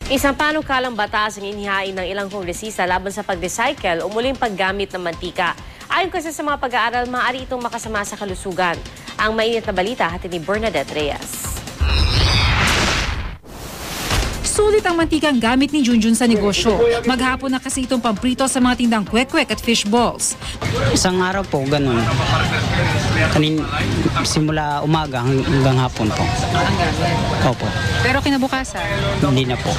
Isang panukalang batas ang inihain ng ilang kongresista laban sa pag-recycle o muling paggamit ng mantika. Ayon kasi sa mga pag-aaral, maaari itong makasama sa kalusugan. Ang mainit na balita hatid ni Bernadette Reyes. Sulit ang mantikang gamit ni Junjun sa negosyo. Maghapon na kasi itong pamprito sa mga tindang kwek-kwek at fish balls. Isang araw po, ganun. Simula umaga hanggang hapon po. Opo. Pero kinabukasan? Hindi na po.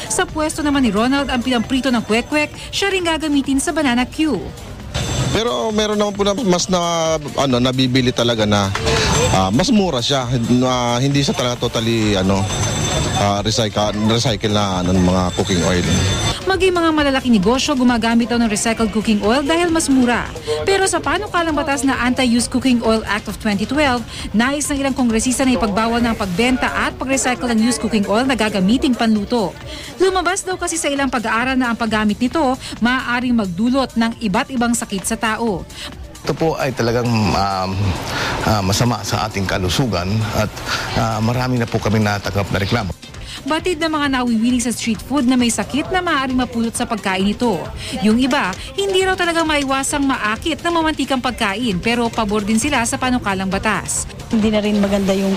Sa pwesto naman ni Ronald ang pinamprito ng kwek-kwek, siya rin gagamitin sa banana Q. Pero meron naman po na mas nabibili talaga na mas mura siya. Hindi siya talaga totally recycle na mga cooking oil. Maging mga malalaking negosyo gumagamit daw ng recycled cooking oil dahil mas mura. Pero sa panukalang batas na Anti-Use Cooking Oil Act of 2012, nais ng ilang kongresista na ipagbawal ng pagbenta at pag-recycle ng used cooking oil na gagamiting panluto. Lumabas daw kasi sa ilang pag-aaral na ang paggamit nito maaaring magdulot ng iba't ibang sakit sa tao. Ito po ay talagang masama sa ating kalusugan at marami na po kami natanggap na reklamo. Batid na mga nawiwili sa street food na may sakit na maaaring mapulot sa pagkain nito. Yung iba, hindi raw talagang maiwasang maakit ng mamantikang pagkain pero pabor din sila sa panukalang batas. Hindi na rin maganda yung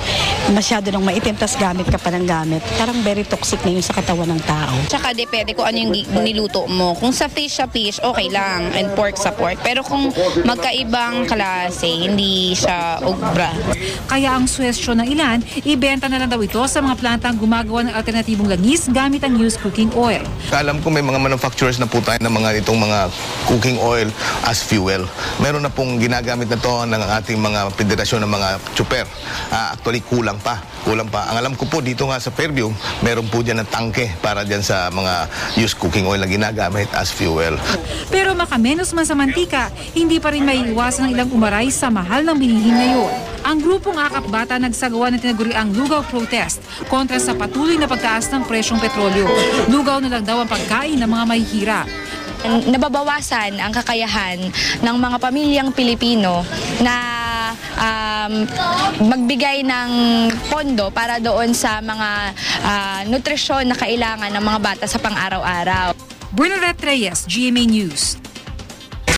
masyado ng maitim tas gamit ka pa ng gamit. Parang very toxic na yun sa katawan ng tao. Tsaka depende kung ano yung niluto mo. Kung sa fish, okay lang. And pork sa pork. Pero kung magkaibang klase, hindi siya ubra. Kaya ang suwestyon ng ilan, ibenta na lang daw ito sa mga plantang gumagawa ng alternatibong langis gamit ang used cooking oil. Alam ko may mga manufacturers na po tayo ng itong mga cooking oil as fuel. Meron na pong ginagamit na to ng ating mga federasyon ng mga super. Actually, kulang pa. Ang alam ko po, dito nga sa Fairview, meron po dyan ng tangke para dyan sa mga used cooking oil na ginagamit as fuel. Pero makamenos man sa mantika, hindi pa rin maiiwasan ng ilang umaray sa mahal ng bilihin ngayon. Ang grupong Akap Bata nagsagawa ng tinaguriang lugaw protest kontra sa patuloy na pagtaas ng presyong petrolyo. Lugaw na lang daw ang pagkain ng mga mahihirap. Nababawasan ang kakayahan ng mga pamilyang Pilipino na magbigay ng pondo para doon sa mga nutrisyon na kailangan ng mga bata sa pang-araw-araw. Bernadette Reyes, GMA News.